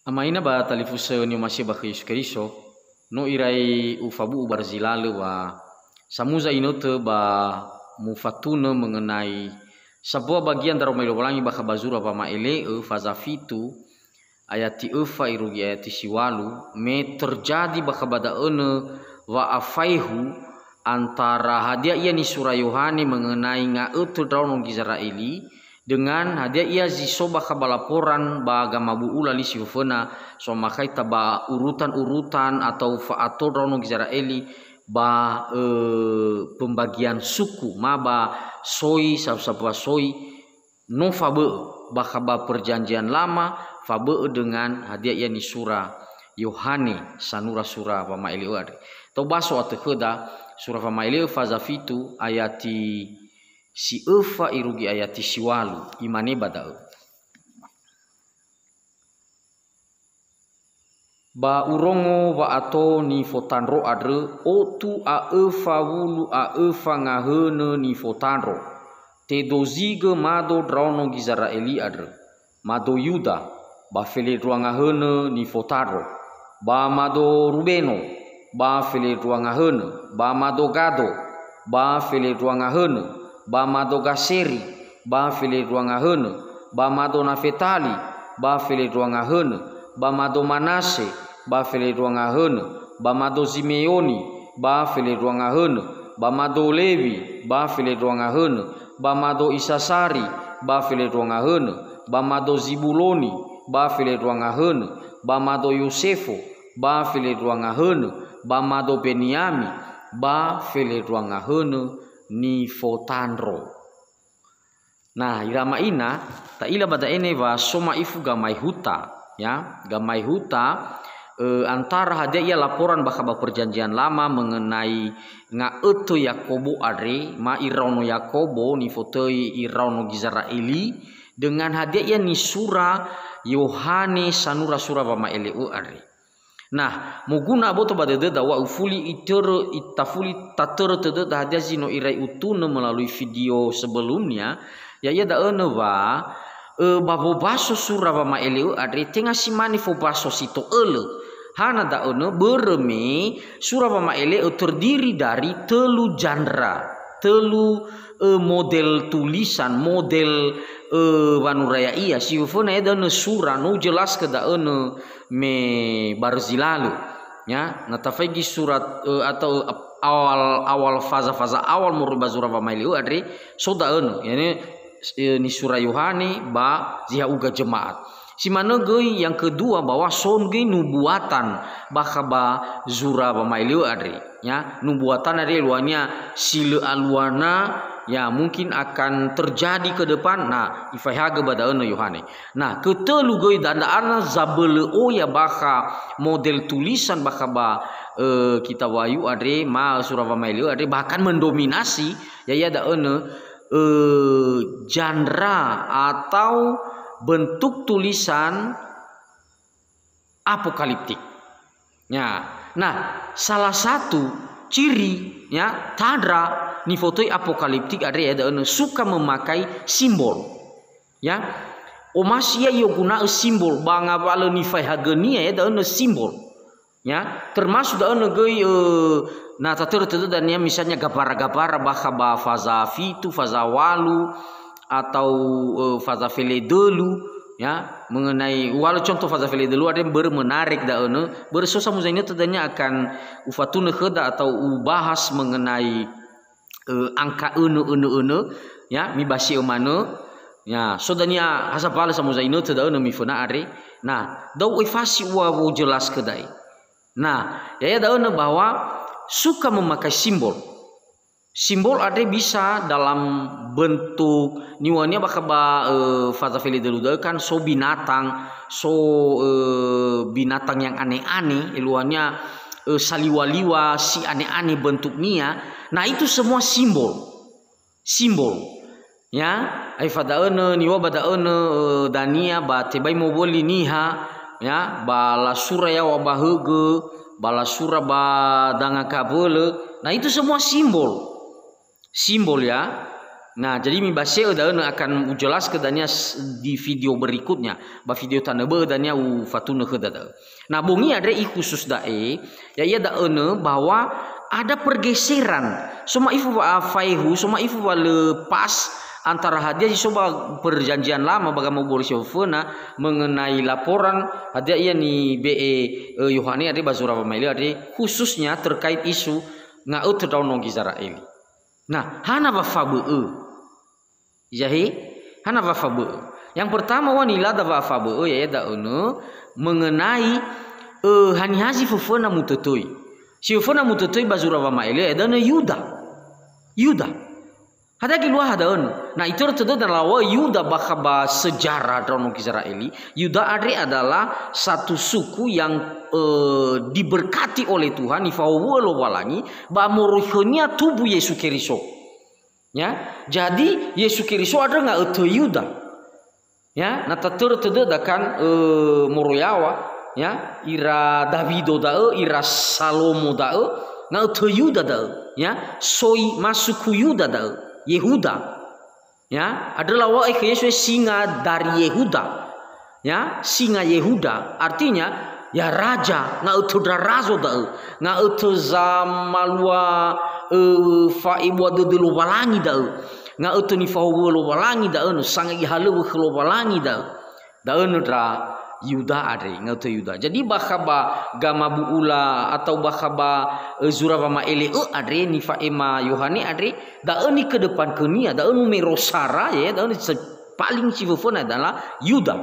Amaina ba talifuse ni masih ba Yesus Kristo no irai ufabu barzilale wa samuza inote ba mufatuna mengenai sebuah bagian dari Romawi ba kabazura ba maele fazafitu ayati fa irugi ayati siwalu me terjadi ba kabada wa afaihu antara hadiah ia ni surah Yohane mengenai ngautu daunong Israeli dengan hadiah ia zisoba kabalaporan ba agama buula li sifena so makai taba urutan-urutan atau faator daunong Israeli ba pembagian suku maba soi sabsabwa soi no fabe ba kaba perjanjian lama fabe dengan hadiah ia ni surah Yohane sanura surah wa maeliwad to baso atekeda surah wa maeliw fazafitu ayati si efa irugi ayati siwalu imane badau ba urongo wa ato ni fotanro adre otu a efa wulu a efa ngahene ni fotanro te dozige mado drono Gizraeli adre mado Yuda ba fele ruangahene ni fotanro ba mado Rubeno ba fele ruangahene ba mado Gado ba fele ruangahene ba mado Gaseri ba fele ruangahene ba mado Nafetali ba fele ruangahene ba mado Manase ba fele ruangahene ba mado Zimeoni ba fele ruangahene ba mado Lewi ba fele ruangahene ba mado Isasari ba fele ruangahene ba mado Zibuloni ba fele ruangahene ba mado Yosefo ba fele ruangahene ba mado Beniami ba fele ruangahene ni fotanro. Nah irama ina ta ila bada ene va soma ifu gamai huta ya gamai huta antara hadiah ia laporan bakaba perjanjian lama mengenai ngaeto Yakobo adre ma irauno Yakobo ni fotoi irauno Gizraeli dengan hadiah ia ni surah Yohane sanura surah wa maeleu adre. Nah muguna boto badede dawa ufuli itere itafuli tatere tede hadiah zino irai utune melalui video sebelumnya ya ia da wa babo baso surah wa maeleu adre tengah simani fo baso sito hana da bereme surah wa maeleu terdiri dari telu genre telu model tulisan model wanuraya iya si ufona eda surah no jelas ke da me barzilalu ya natafagi surat atau awal faza awal muriba surah wa maeleu adre soda yani ni surah Yohane ba zia uga jemaat si mana gei yang kedua bahwa son gei nubuatan bakaba zura wa maeleu adre ya nubuatan adre luanya sile aluana ya mungkin akan terjadi ke depan. Nah ifaihaga badaana Yohane. Nah ketelu goi dandaana zabele ya baka model tulisan bakaba kita wayu adre ma surah wa maeleu adre bahkan mendominasi ya daana genre atau bentuk tulisan apokaliptik. Ya. Nah, salah satu ciri ya tadra ni fotoi apokaliptik ada ya suka memakai simbol. Ya. Omasia yo guna simbol banga bala ni faihagenia ya simbol. Ya, termasuk gei nah tatur dan ya misalnya gapara-gapara bakaba faza fitu faza walu atau faza fele dulu ya mengenai walau contoh faza fele dulu ada yang bermenarik bersosa muzainya tadanya akan ufatuna kheda atau ubahas mengenai angka ene ya mibasi umano ya sodanya hasapala samuzaino tadana mifuna are nah dau ifasi wa jelas kedai nah ya dauna bahwa suka memakai simbol. Simbol ada bisa dalam bentuk niwannya bakaba fatafili dulu kan so binatang binatang yang aneh-aneh iluannya saliwaliwa si aneh-aneh bentuknya. Nah itu semua simbol ya ai fadaana niwa badaana dania ba tebai mo boli niha ya bala suraya wa bahege bala surah ba danga kabele. Nah itu semua simbol ya Nah, jadi mibase daeuna akan ujelas kedanya di video berikutnya. Ba video tanda bedanya fatuna kedada. Nah, bungi ada khusus dae, ya ia daeuna bahwa ada pergeseran. Soma ifu faihu, soma ifu lepas antara hadiah coba perjanjian lama bagaimana boleh syofena mengenai laporan hadiah ia ni BE Yohani ada bazura pemaili ada khususnya terkait isu ngaut terdaun Israel. Nah, hana bafabe jahi hana bafabe. Yang pertama wanila da bafabe ya daeuna mengenai hani hazi fufuna mutetoi. Si fufuna mutetoi bazura pemaili ada Yuda. Ada kilua hadaun. Nah itu tertentu adalah Yuda bakaba sejarah dalam Israeli. Yuda adalah satu suku yang diberkati oleh Tuhan. Ifawolo walangi bamuruhnya tubuh Yesus Kristus. Ya, jadi Yesus Kristus ada nggak itu Yuda. Ya, nah tertentu kan Moroyawa. Ya, ira Davido dae, ira Salomo dae, nggak itu Yuda dae. Ya, soi masuk Yuda dae. Yehuda, ya adalah Yesus singa dari Yehuda, ya singa Yehuda artinya ya raja nggak utuh razo dah, nggak utuh zamalua faibwa dulu walangi dah, nggak utuh ni faulu walangi dah, sangat ihalu kalau walangi dah, dra Yuda adri ngautu Yuda. Jadi bakaba gama buula atau bakaba zurabama ele adri nifa ema Yohani adri daeni ke depan kenia daenu merosara ya daenu paling cifufun adalah Yuda.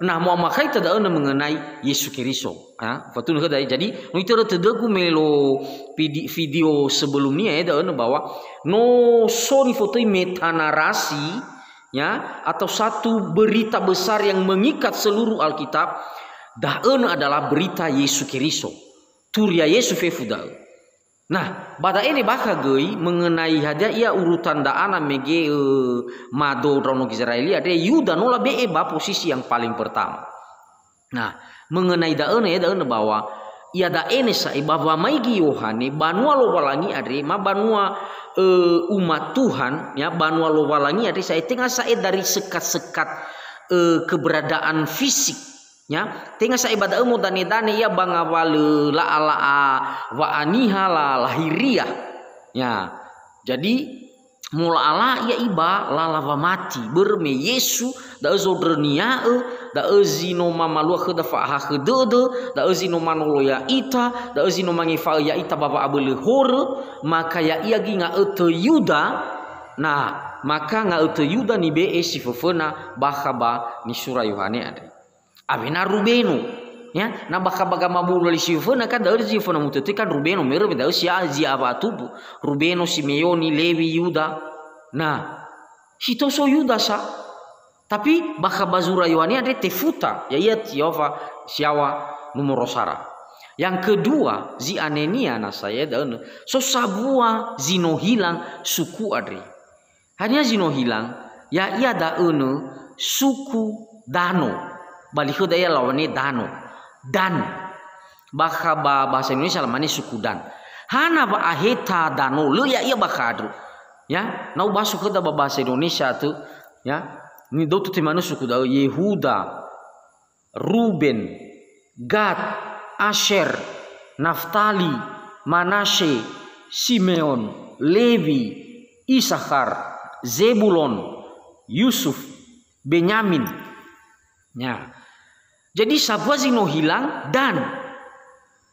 Nah mau makai daenu mengenai Yesus Kristus. Fatun kedai. Jadi itu terdeku melo video sebelumnya ya daenu bahwa no sorry foto metanarasi ya atau satu berita besar yang mengikat seluruh Alkitab daun adalah berita Yesus Kristus turia Yesus fefudal. Nah pada ini bakagai mengenai hadiah ia urutan daana mege mado drono Israeli ada Yuda nola ba posisi yang paling pertama. Nah mengenai daun bahwa ia daene sai bahwa maigi Yohane banua lo walangi adre ma banua umat Tuhan ya banua lo walangi adre saya tengah saya dari sekat-sekat keberadaan fisik ya tengah saya ibadah dane ya bangawale la ala wa anihala lahiriah ya jadi mula ala ya iba lalawa mati berme Yesu da zodrenia da zino mamalua khada fa khede da zino manolo ya ita da zino mangifa ya ita baba abele hor maka ya ia gi nga ete Yuda. Nah maka nga ete Yuda ni be si fefena bakaba ni surah Yohane ada abena Rubeno ya na bakaba gama bulu li si fefena kan da si fefena mutete kan Rubeno mere da si azia abatubu Rubeno Simeoni Lewi Yuda. Nah hito so Yuda sa tapi bakaba zura Yohane ada tefuta ya ia Yehova siawa numero sara. Yang kedua zi anenia na saya dan so sabua zino hilang suku adri hanya zino hilang ya ia daunu suku Dano balik daya lawannya Dano dan bakaba bahasa Indonesia lamane suku Dan hana ba aheta Dano lu ya ia bakadru ya nau basu ke bahasa Indonesia tuh ya ini do tu timanu suku da Yehuda Ruben Gad Asher Naftali Manasye Simeon Levi Isakar Zebulon Yusuf Benyamin ya jadi sabua zino hilang dan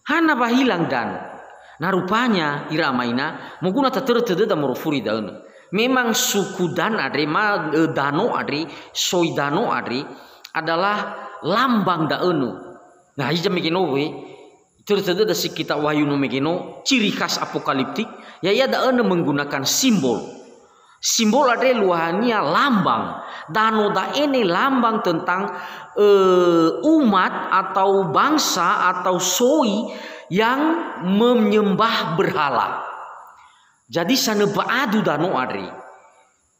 hana ba hilang dan nah rupanya iramaina mungkin ata tertede da morofuri daun memang suku Dan adri ma Dano adri soi Dano adri adalah lambang daunu. Nah hija megeno we tertede da kita wahyu no megeno ciri khas apokaliptik ya ia daunu menggunakan simbol adri luahania lambang Dano da ini lambang tentang umat atau bangsa atau soi yang menyembah berhala. Jadi sana baadu Dano adri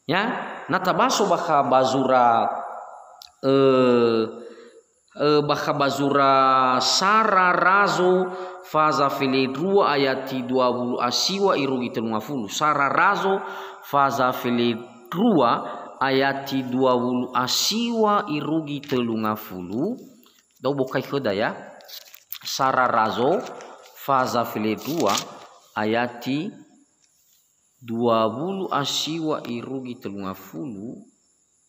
ya natabaso baka bazura Sara Razo faza fili 2 ayat 20 asiwa irugi telungafulu Sara Razo faza fili ayati 20 asiwa irugi telunga fulu do bokai keda ya sararazo faza file 2 ayati 20 asiwa irugi telunga fulu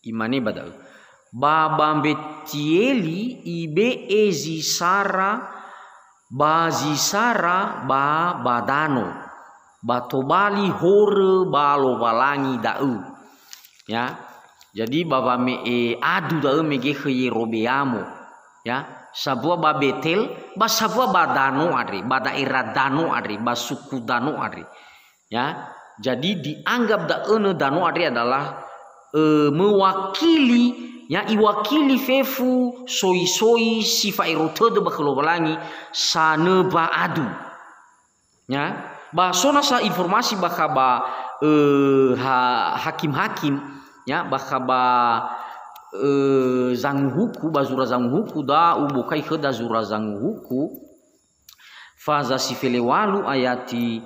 imane badal babambetieli ibe ezi sara bazisara ba badano batobali hore balo balangi dau ya. Jadi baba me adu dau mege khye robeamo ya sabua babetel ba sabua badano adri badaira dano adri basuku dano adri ya. Jadi dianggap dano adri adalah mewakili ya iwakili fefu soi sifa erotode bakalo balangi sana ba adu ya. Basona sa informasi bakaba hakim-hakim ya bakaba zanguhuku bazura zanguhuku da ubokai kheda zura zanguhuku faza sifele walu ayati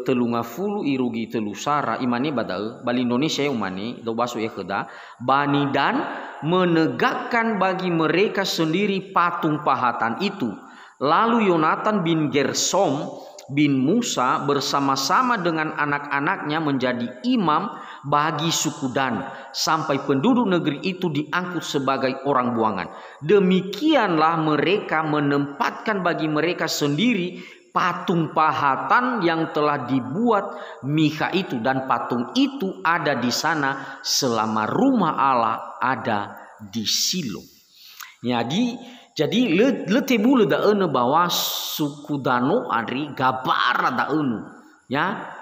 telunga fulu irugi telusara imane badal bali Indonesia umane do baso ya kheda bani dan menegakkan bagi mereka sendiri patung pahatan itu. Lalu Yonatan bin Gersom bin Musa bersama-sama dengan anak-anaknya menjadi imam bagi suku Dan sampai penduduk negeri itu diangkut sebagai orang buangan. Demikianlah mereka menempatkan bagi mereka sendiri patung pahatan yang telah dibuat Mika itu, dan patung itu ada di sana selama rumah Allah ada di Silo. Jadi letebule da ene bahwa suku Dano adri gabara da ene ya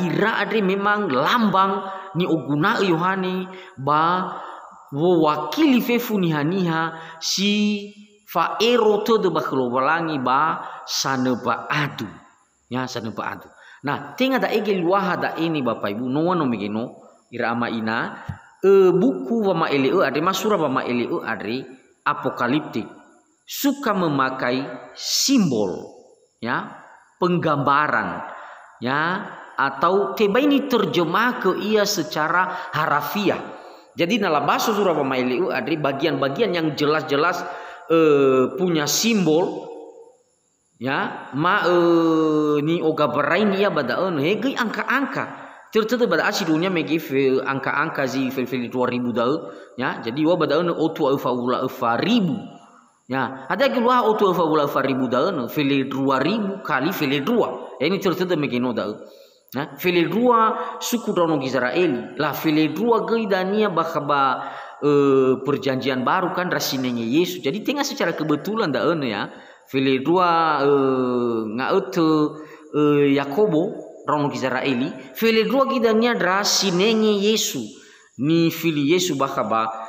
ira adri memang lambang ni oguna Yohani ba wakili fefu niha si faero to de baklo balangi ba saneba adu ya saneba adu. Nah tenga da ege luaha da ini Bapak Ibu no wano megeno ira ama ina buku wama eleu adri masura wama eleu adri apokaliptik suka memakai simbol ya penggambaran ya atau teba ini terjemah ke ia secara harafiah. Jadi dalam bahasa surah Pamailiu ada bagian-bagian yang jelas-jelas punya simbol ya ni oga berain ia badaun hegi angka-angka tertentu pada asidunya megi angka-angka zi fil 2000 dau ya. Jadi wa badaun otu faula 4000 ya, ada keluar auto faula 4000 daun fili 2000 kali fili 2 ya, ini cerita megino daun nah fili 2 suku dono Israeli lah fili 2 gaidania bakaba perjanjian baru kan rasinenya Yesus. Jadi tengah secara kebetulan daun ya fili 2 ngaut Yakobo dono Israeli fili 2 gaidania rasinenya Yesus ni fili Yesus bakaba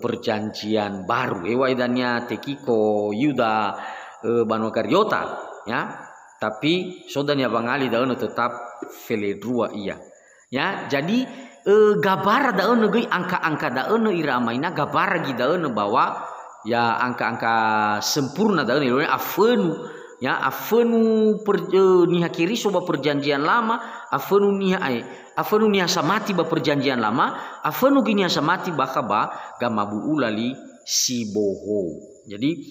perjanjian baru ewaidanya Tekiko Yuda Banu Karyota ya, tapi sodanya bangali daun tetap fele 2 iya ya. Jadi gabara daun negeri angka-angka daun iramaina gabara gi daun bahwa ya angka-angka sempurna daun ini afenu ya afenu niha kiri soba perjanjian lama afenu niha samati ba perjanjian lama afenu gini samati bakaba gamabu ulali siboho. Jadi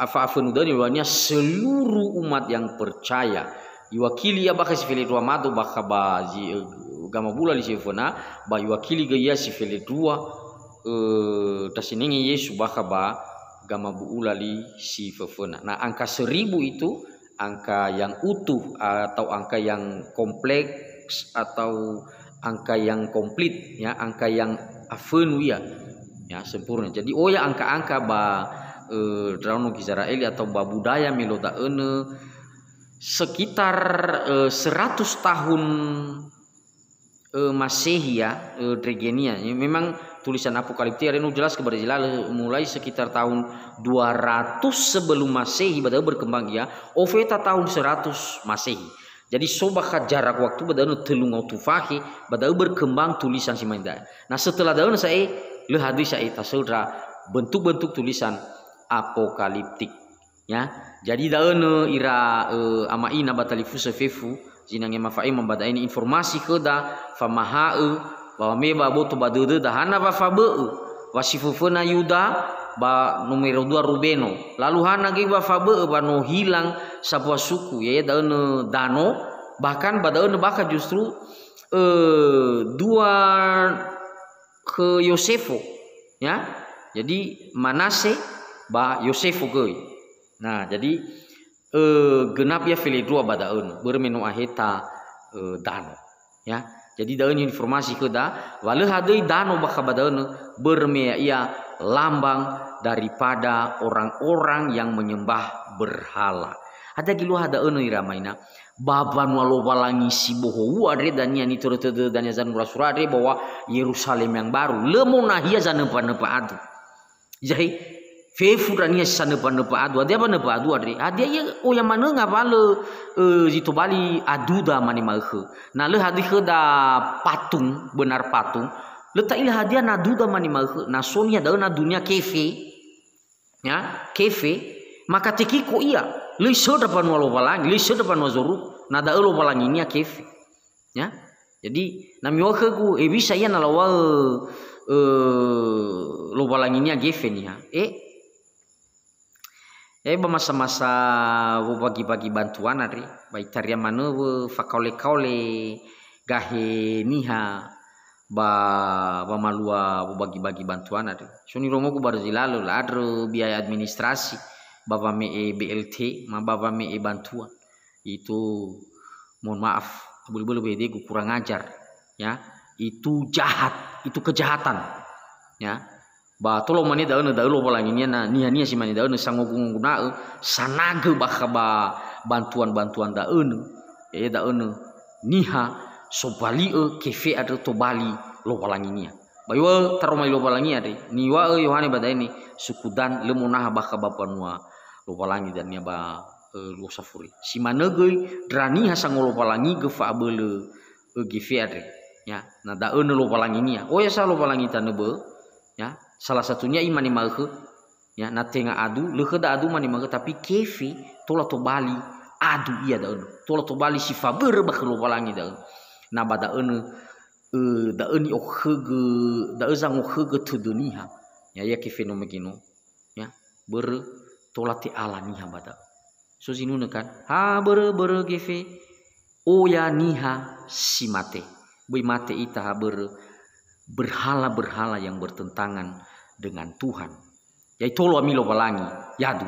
afenu dan iwanya seluruh umat yang percaya iwakili ya baka sifili 2 madu bakaba gamabu ulali sifona ba iwakili gaya sifili 2 tasinenge Yesu bakaba gamabu ulali sifona. Nah angka 1000 itu angka yang utuh atau angka yang kompleks atau angka yang komplit ya, angka yang afenu ya sempurna. Jadi ya angka-angka ba drauno Israeli atau ba budaya meloda ene sekitar 100 tahun Masehi ya Dregenia. Memang tulisan apokaliptik renu jelas kepada jelas mulai sekitar tahun 200 sebelum Masehi badai berkembang ya oveta tahun 100 Masehi. Jadi sobakat jarak waktu badai telung tufahi badai berkembang tulisan si mainda. Nah setelah daun saya lehadri saya tasudra bentuk-bentuk tulisan apokaliptik ya. Jadi daun ira amaina batalifu sefefu jinang mafai membada ini informasi keda famaha bahwa me ba boto ba dede dahana ba fabe wasifufuna Yuda ba numero 2 Rubeno lalu hana ge ba fabe ba no hilang sebuah suku ya daun Dano bahkan badaun bahkan justru dua ke Yosefo ya jadi Manase ba Yosefo ge nah jadi genap ya fili dua badaun bermenu aheta Dano ya jadi daun informasi ke da wale hadai Dano baka badaun bermea ia lambang daripada orang-orang yang menyembah berhala ada gilu hadaun iramaina baban walau walangi si boho adre dan yani turut dan yazan surade bahwa Yerusalem yang baru lemona hia zanepa adu jadi fefu dan hia sanepa adu dia apa adu adre dia ya oh yang mana ngapale jitu bali adu da mani malhe nah le hadi da patung benar patung letak ilah hadiah nadu da mani malhe nah sonia daun dunia kefe ya kefe maka tikiko iya liso depan walau balang liso depan wazuru nada elo balang ini ya kefe ya jadi nami wahagu bisa ya nalawa lo balang ini ya kefe nih ya masa-masa bagi-bagi bantuan ari baik tarian mana fakaule gahe niha ba malua bagi-bagi bantuan ada suni romo ku barzilalo ladro biaya administrasi baba me BLT ma baba me bantuan itu mohon maaf bulu-bulu bede kurang ajar ya itu jahat itu kejahatan ya ba tolong mani daun lo balanginnya na nia si mani daun sangogung guna sanaga ba bantuan daun ya daun niha sobali kefe ada to bali lo balanginya bayo taromai lo balangi ade niwa yohane badai ni sukudan lemonah baka bapanua lo balangi dan nya ba lo safuri si manegeuy drani hasang lo balangi ge fabele gefe ade ya na daun lo balanginya oh ya sa lo balangi tanebe ya salah satunya imani malhe ya na tenga adu leuh da adu mani malhe tapi kefe tola to bali adu iya daun tola to bali si faber baka lo balangi daun na bada da eni okhege da ezang okhege tuduniha ya ya ke fenomeno ya ber tolati alaniha bada so sinuna kan ha ber gefe o ya niha si mate bui mate ita berhala yang bertentangan dengan Tuhan ya itu lo amilo balangi yadu